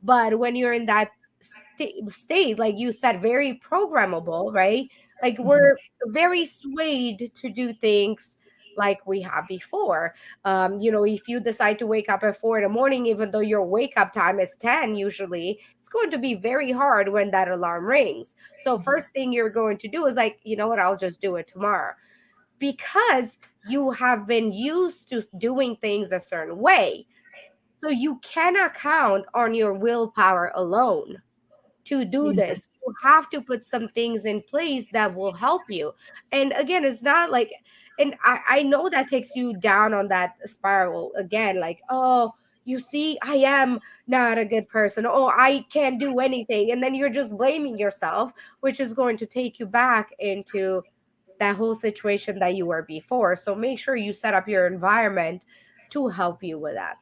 but when you're in that state, like you said, very programmable, right? Like we're very swayed to do things like we have before. If you decide to wake up at 4 in the morning, even though your wake up time is 10, usually it's going to be very hard when that alarm rings. So first thing you're going to do is like, you know what, I'll just do it tomorrow, because you have been used to doing things a certain way. So you cannot count on your willpower alone to do this. You have to put some things in place that will help you. And again, it's not like, and I know that takes you down on that spiral again, like, oh, you see, I am not a good person. Oh, I can't do anything. And then you're just blaming yourself, which is going to take you back into that whole situation that you were before. So make sure you set up your environment to help you with that.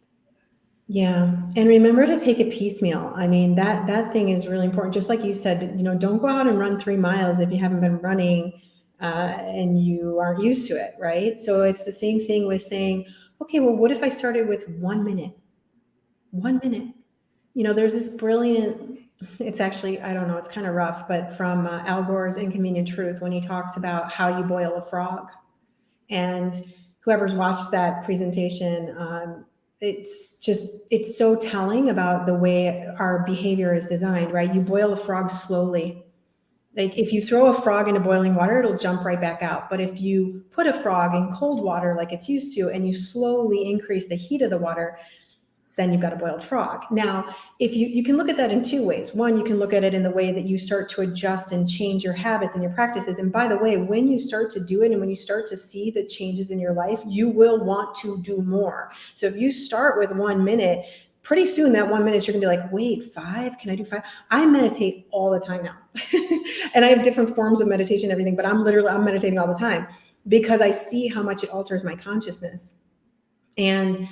Yeah. And remember to take it piecemeal. I mean, that thing is really important. Just like you said, don't go out and run 3 miles if you haven't been running and you aren't used to it, right? So it's the same thing with saying, okay, well, what if I started with 1 minute? 1 minute. There's this brilliant, it's actually, I don't know, it's kind of rough, but from Al Gore's Inconvenient Truth, when he talks about how you boil a frog. And whoever's watched that presentation, it's so telling about the way our behavior is designed, right? You boil a frog slowly. Like if you throw a frog into boiling water, it'll jump right back out. But if you put a frog in cold water like it's used to, and you slowly increase the heat of the water, then you've got a boiled frog. Now, if you can look at that in 2 ways. One, you can look at it in the way that you start to adjust and change your habits and your practices. And by the way, when you start to do it and when you start to see the changes in your life, you will want to do more. So if you start with 1 minute, pretty soon that 1 minute, you're gonna be like, wait, 5? Can I do 5? I meditate all the time now. And I have different forms of meditation and everything, but I'm meditating all the time because I see how much it alters my consciousness. And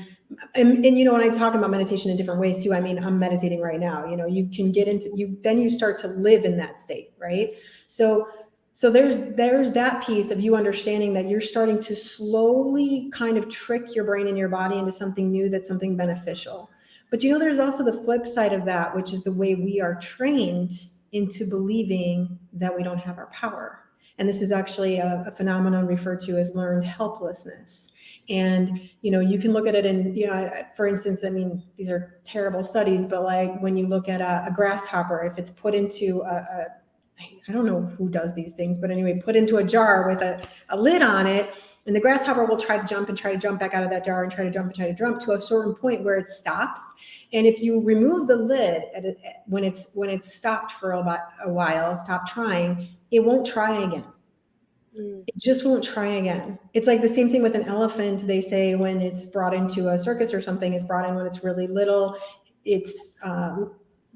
when I talk about meditation in different ways too, I mean, I'm meditating right now. You can get into then you start to live in that state, right? So there's that piece of you understanding that you're starting to slowly kind of trick your brain and your body into something new, that's something beneficial. But there's also the flip side of that, which is the way we are trained into believing that we don't have our power. And this is actually a phenomenon referred to as learned helplessness. And you can look at it in, for instance, I mean, these are terrible studies, but like when you look at a grasshopper, if it's put into I don't know who does these things, but anyway, put into a jar with a lid on it, and the grasshopper will try to jump back out of that jar and try to jump to a certain point where it stops. And if you remove the lid when it's stopped for a while, stop trying, it won't try again. It just won't try again. It's like the same thing with an elephant. They say when it's brought into a circus or something, it's brought in when it's really little, it's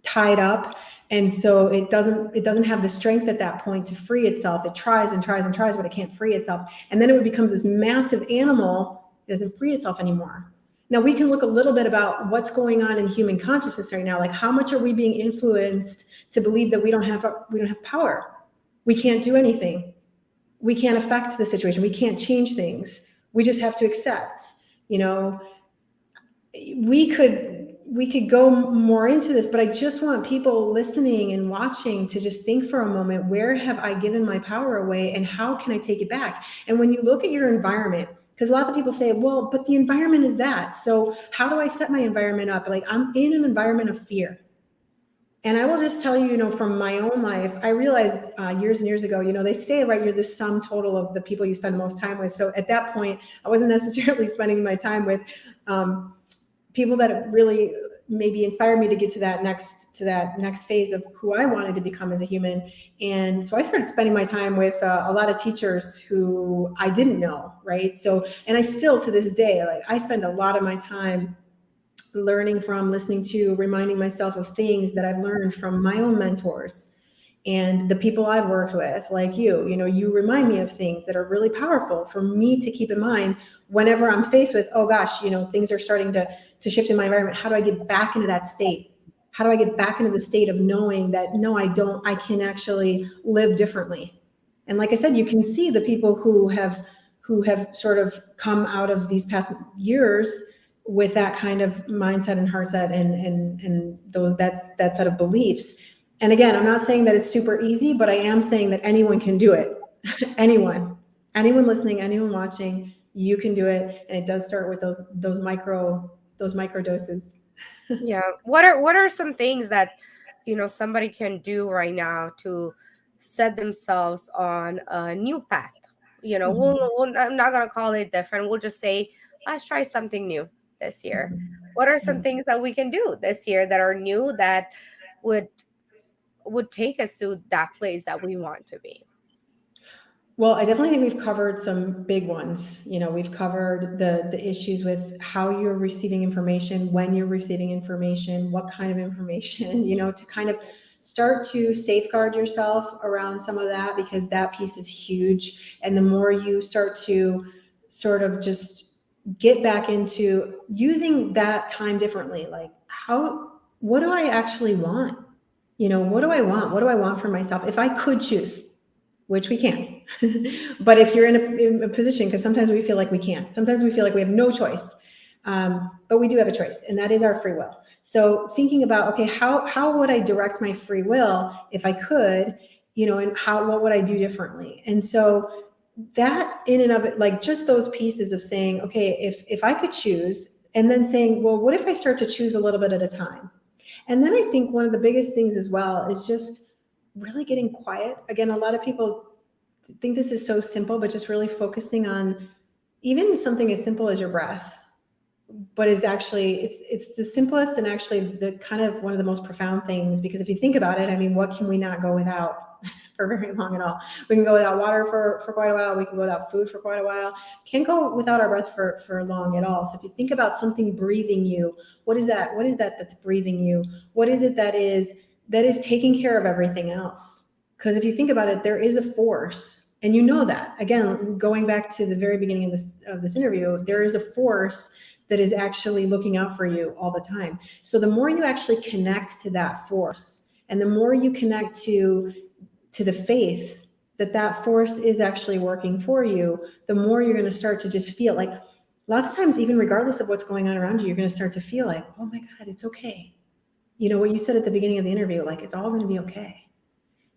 tied up. And so it doesn't have the strength at that point to free itself. It tries and tries and tries, but it can't free itself. And then it becomes this massive animal. It doesn't free itself anymore. Now we can look a little bit about what's going on in human consciousness right now. Like, how much are we being influenced to believe that we don't have power? We can't do anything. We can't affect the situation. We can't change things. We just have to accept. We could go more into this, but I just want people listening and watching to just think for a moment, where have I given my power away and how can I take it back? And when you look at your environment, because lots of people say, well, but the environment is that. So how do I set my environment up? Like, I'm in an environment of fear. And I will just tell you, from my own life, I realized years and years ago, they say, right, you're the sum total of the people you spend the most time with. So at that point, I wasn't necessarily spending my time with people that really maybe inspired me to get to that next phase of who I wanted to become as a human. And so I started spending my time with a lot of teachers who I didn't know, right? So, and I still, to this day, like, I spend a lot of my time learning from, listening to, reminding myself of things that I've learned from my own mentors and the people I've worked with, like you. You remind me of things that are really powerful for me to keep in mind whenever I'm faced with, oh gosh, things are starting to shift in my environment. How do I get back into that state? How do I get back into the state of knowing that, no, I can actually live differently? And like I said, you can see the people who have sort of come out of these past years with that kind of mindset and heart set and that set of beliefs. And again, I'm not saying that it's super easy, but I am saying that anyone can do it. anyone listening, anyone watching, you can do it. And it does start with those micro doses. Yeah. What are some things that somebody can do right now to set themselves on a new path? I'm not gonna call it different. We'll just say, let's try something new this year. What are some things that we can do this year that are new, that would take us to that place that we want to be? Well, I definitely think we've covered some big ones. We've covered the issues with how you're receiving information, when you're receiving information, what kind of information, to kind of start to safeguard yourself around some of that, because that piece is huge. And the more you start to sort of just get back into using that time differently, like, what do I actually want? What do I want? What do I want for myself? If I could choose, which we can. But if you're in a position, because sometimes we feel like we can't, sometimes we feel like we have no choice, but we do have a choice, and that is our free will. So thinking about, okay, how would I direct my free will if I could, and what would I do differently? And so that in and of it, like, just those pieces of saying, okay, if I could choose, and then saying, well, what if I start to choose a little bit at a time? And then I think one of the biggest things as well is just really getting quiet. Again, a lot of people think this is so simple, but just really focusing on even something as simple as your breath, but is actually, it's the simplest and actually the kind of one of the most profound things, because if you think about it, I mean, what can we not go without for very long at all? We can go without water for quite a while. We can go without food for quite a while. Can't go without our breath for long at all. So if you think about something breathing you, what is that? What is that that's breathing you? What is it that is taking care of everything else? Because if you think about it, there is a force, and that. Again, going back to the very beginning of this interview, there is a force that is actually looking out for you all the time. So the more you actually connect to that force, and the more you connect to the faith that force is actually working for you, the more you're going to start to just feel like, lots of times, even regardless of what's going on around you, you're going to start to feel like, oh my God, it's okay. You know what you said at the beginning of the interview, like, it's all going to be okay.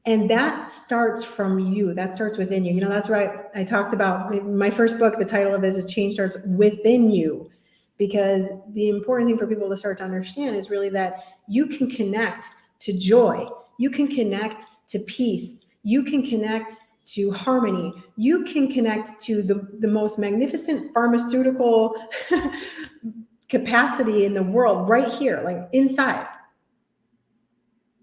And that starts from you. That starts within you. You know, that's right. I talked about my first book. The title of it is Change Starts Within You, because the important thing for people to start to understand is really that you can connect to joy. You can connect to peace. You can connect to harmony. You can connect to the most magnificent pharmaceutical capacity in the world right here, like inside.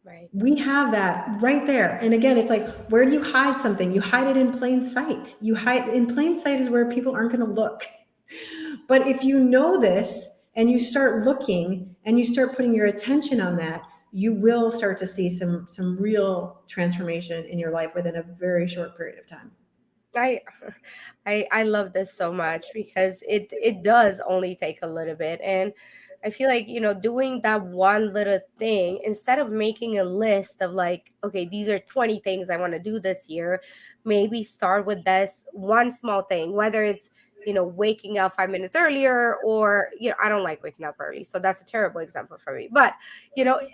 Right. We have that right there. And again, it's like, where do you hide something? You hide it in plain sight. You hide in plain sight is where people aren't going to look. But if you know this and you start looking and you start putting your attention on that, you will start to see some real transformation in your life within a very short period of time. I love this so much because it does only take a little bit. And I feel like, doing that one little thing, instead of making a list of like, okay, these are 20 things I want to do this year, maybe start with this one small thing, whether it's, waking up 5 minutes earlier, or, I don't like waking up early. So that's a terrible example for me. But,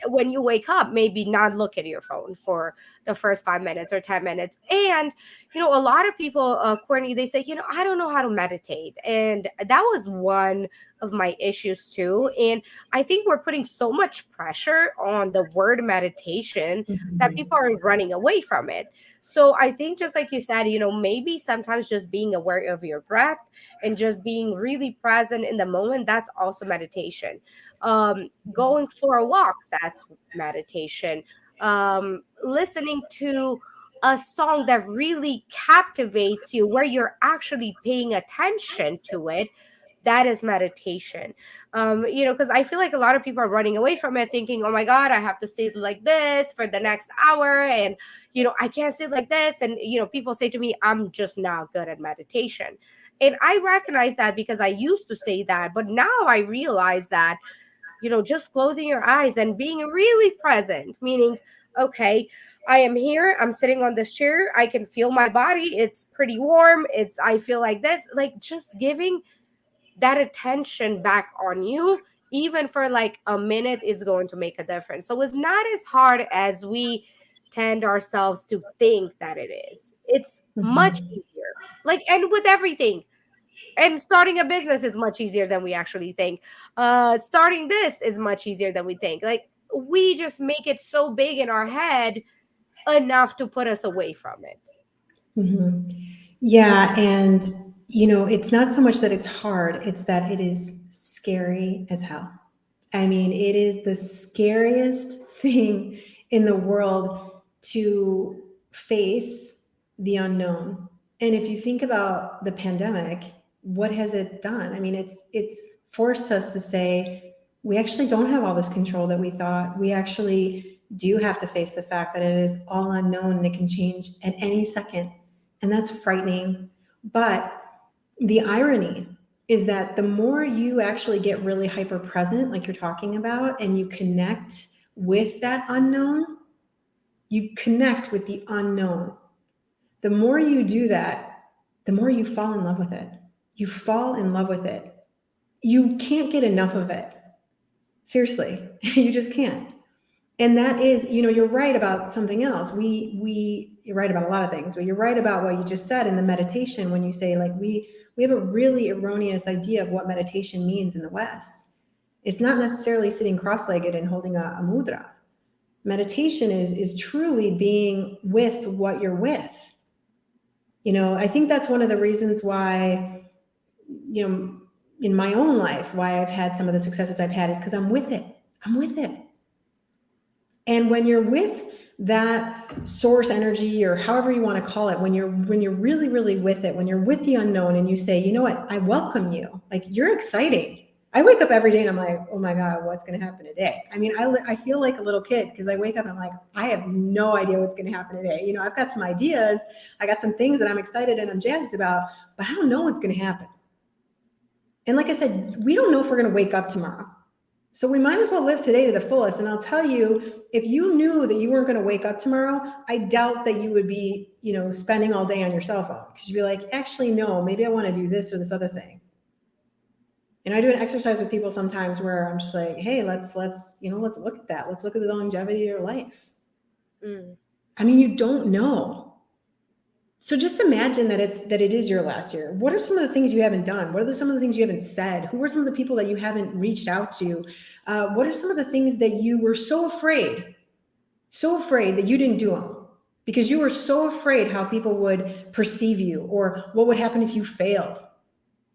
when you wake up, maybe not look at your phone for the first 5 minutes or 10 minutes. And a lot of people, Cortney, they say, I don't know how to meditate. And that was one of my issues too. And I think we're putting so much pressure on the word meditation that people are running away from it. So I think, just like you said, maybe sometimes just being aware of your breath and just being really present in the moment, that's also meditation. Going for a walk, that's meditation. Listening to a song that really captivates you, where you're actually paying attention to it, that is meditation. Because I feel like a lot of people are running away from it, thinking, oh my God, I have to sit like this for the next hour, and I can't sit like this. And people say to me, I'm just not good at meditation. And I recognize that, because I used to say that, but now I realize that just closing your eyes and being really present, meaning, okay, I am here, I'm sitting on this chair, I can feel my body, it's pretty warm, I feel like this, like just giving that attention back on you, even for like a minute, is going to make a difference. So it's not as hard as we tend ourselves to think that it is. It's much easier. Like, and with everything. And starting a business is much easier than we actually think. Starting this is much easier than we think. Like, we just make it so big in our head, enough to put us away from it. Mm-hmm. Yeah. And, it's not so much that it's hard, it's that it is scary as hell. I mean, it is the scariest thing in the world to face the unknown. And if you think about the pandemic, what has it done? I mean, it's forced us to say, we actually don't have all this control that we thought. We actually do have to face the fact that it is all unknown and it can change at any second. And that's frightening. But the irony is that the more you actually get really hyper present, like you're talking about, and you connect with that unknown, you connect with the unknown. The more you do that, the more you fall in love with it. You fall in love with it. You can't get enough of it. Seriously, you just can't. And that is, you're right about something else. You're right about a lot of things, but you're right about what you just said in the meditation, when you say, like, we have a really erroneous idea of what meditation means in the West. It's not necessarily sitting cross-legged and holding a mudra. Meditation is truly being with what you're with. I think that's one of the reasons why, in my own life, why I've had some of the successes I've had, is because I'm with it. I'm with it. And when you're with that source energy, or however you want to call it, when you're really, really with it, when you're with the unknown, and you say, you know what, I welcome you. Like, you're exciting. I wake up every day and I'm like, oh my God, what's going to happen today? I mean, I feel like a little kid, because I wake up and I'm like, I have no idea what's going to happen today. I've got some ideas. I got some things that I'm excited and I'm jazzed about, but I don't know what's going to happen. And like I said, we don't know if we're going to wake up tomorrow. So we might as well live today to the fullest. And I'll tell you, if you knew that you weren't going to wake up tomorrow, I doubt that you would be, spending all day on your cell phone, because you'd be like, actually, no, maybe I want to do this or this other thing. And I do an exercise with people sometimes where I'm just like, hey, let's look at that. Let's look at the longevity of your life. I mean, you don't know. So just imagine that it is your last year. What are some of the things you haven't done? What are some of the things you haven't said? Who are some of the people that you haven't reached out to? What are some of the things that you were so afraid that you didn't do them because you were so afraid how people would perceive you, or what would happen if you failed?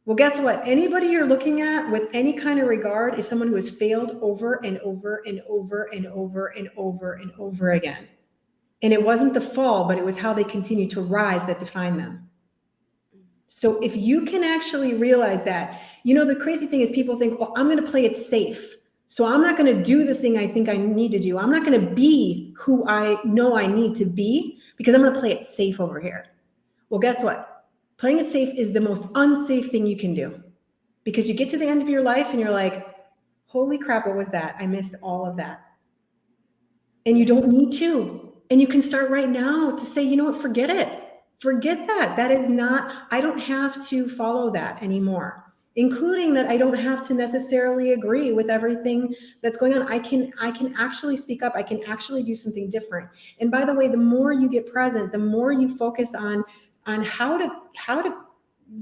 Well, guess what? Anybody you're looking at with any kind of regard is someone who has failed over and over and over and over and over and over again. And it wasn't the fall, but it was how they continue to rise that defined them. So if you can actually realize that, the crazy thing is people think, well, I'm going to play it safe. So I'm not going to do the thing I think I need to do. I'm not going to be who I know I need to be because I'm going to play it safe over here. Well, guess what? Playing it safe is the most unsafe thing you can do, because you get to the end of your life and you're like, holy crap, what was that? I missed all of that. And you don't need to. And you can start right now to say, you know what, forget it. Forget that. That is not, I don't have to follow that anymore, including that I don't have to necessarily agree with everything that's going on. I can actually speak up. I can actually do something different. And by the way, the more you get present, the more you focus on how to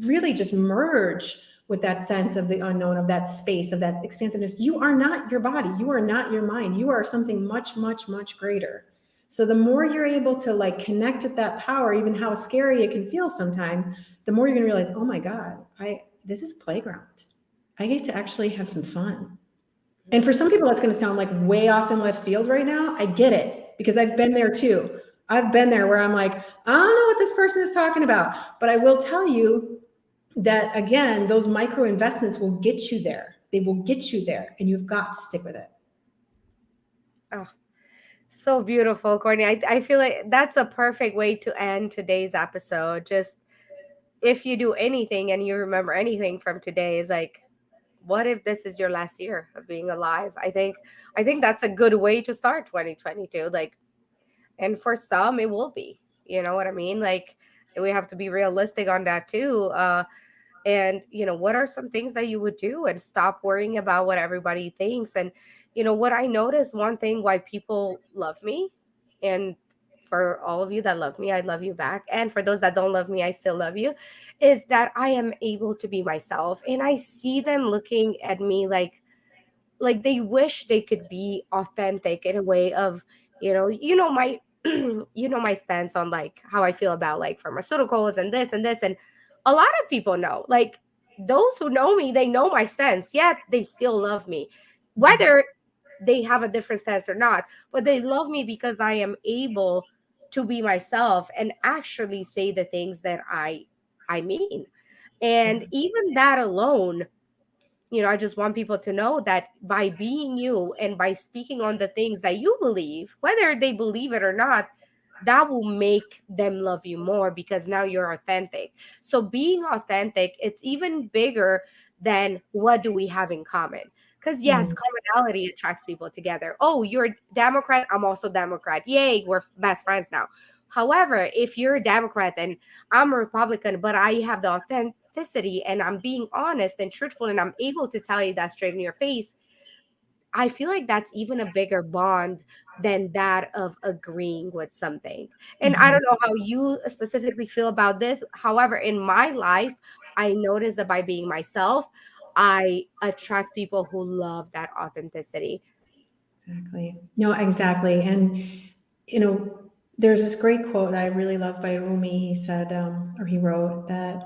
really just merge with that sense of the unknown, of that space, of that expansiveness. You are not your body. You are not your mind. You are something much, much, much greater. So the more you're able to connect with that power, even how scary it can feel sometimes, the more you're going to realize, oh my God, this is a playground. I get to actually have some fun. And for some people, that's going to sound like way off in left field right now. I get it, because I've been there too. I've been there where I'm like, I don't know what this person is talking about, but I will tell you that, again, those micro investments will get you there. They will get you there, and you've got to stick with it. Oh, so beautiful, Courtney. I feel like that's a perfect way to end today's episode. Just, if you do anything and you remember anything from today, is like, what if this is your last year of being alive? I think that's a good way to start 2022. And for some it will be. You know what I mean? Like, we have to be realistic on that too. And what are some things that you would do, and stop worrying about what everybody thinks. And what I noticed, one thing why people love me, and for all of you that love me, I love you back, and for those that don't love me, I still love you, is that I am able to be myself, and I see them looking at me like they wish they could be authentic in a way of, my my stance on like how I feel about like pharmaceuticals and this and this. And a lot of people know, like, those who know me, they know my stance, yet they still love me, whether they have a different stance or not. But they love me because I am able to be myself and actually say the things that I mean. And even that alone, I just want people to know that by being you and by speaking on the things that you believe, whether they believe it or not, that will make them love you more, because now you're authentic. So being authentic, it's even bigger than what do we have in common. Because yes, commonality attracts people together. Oh, you're a Democrat, I'm also Democrat. Yay, we're best friends now. However, if you're a Democrat and I'm a Republican, but I have the authenticity and I'm being honest and truthful and I'm able to tell you that straight in your face, I feel like that's even a bigger bond than that of agreeing with something. And I don't know how you specifically feel about this. However, in my life, I noticed that by being myself, I attract people who love that authenticity. Exactly. No, exactly. And, there's this great quote that I really love by Rumi. He said, or he wrote that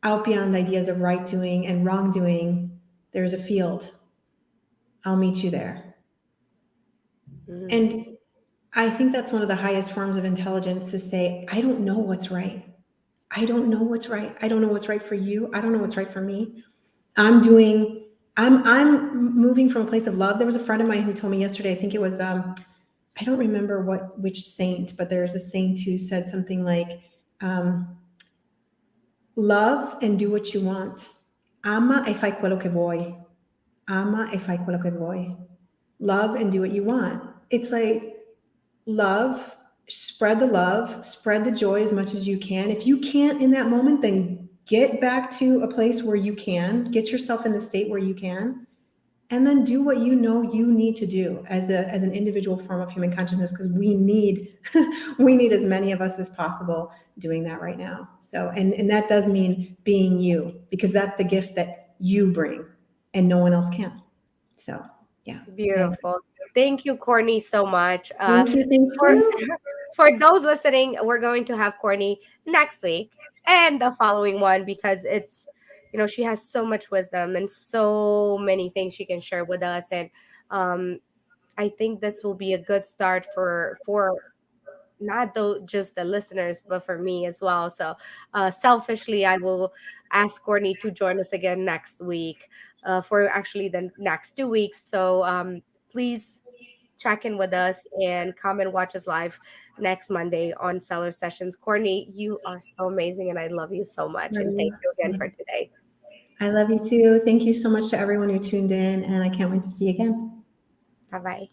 out beyond ideas of right doing and wrongdoing, there's a field. I'll meet you there. And I think that's one of the highest forms of intelligence, to say, I don't know what's right. I don't know what's right. I don't know what's right for you. I don't know what's right for me. I'm moving from a place of love. There was a friend of mine who told me yesterday, I think it was, I don't remember which saint, but there's a saint who said something like, love and do what you want. Ama e fai quello che vuoi. Ama e fai quello che vuoi. Love and do what you want. It's like love, spread the joy as much as you can. If you can't in that moment, then get back to a place where you can, get yourself in the state where you can, and then do what you know you need to do as an individual form of human consciousness, because we need as many of us as possible doing that right now. So and that does mean being you, because that's the gift that you bring and no one else can. So yeah. Beautiful. Thank you, Cortney, so much. Thank you. Thank For you. for those listening, we're going to have Cortney next week and the following one, because it's, she has so much wisdom and so many things she can share with us. And um, I think this will be a good start for not though just the listeners, but for me as well. So selfishly, I will ask Courtney to join us again next week, for actually the next 2 weeks. So please check in with us and come and watch us live next Monday on Seller Sessions. Courtney, you are so amazing and I love you so much. And thank you again for today. I love you too. Thank you so much to everyone who tuned in, and I can't wait to see you again. Bye bye.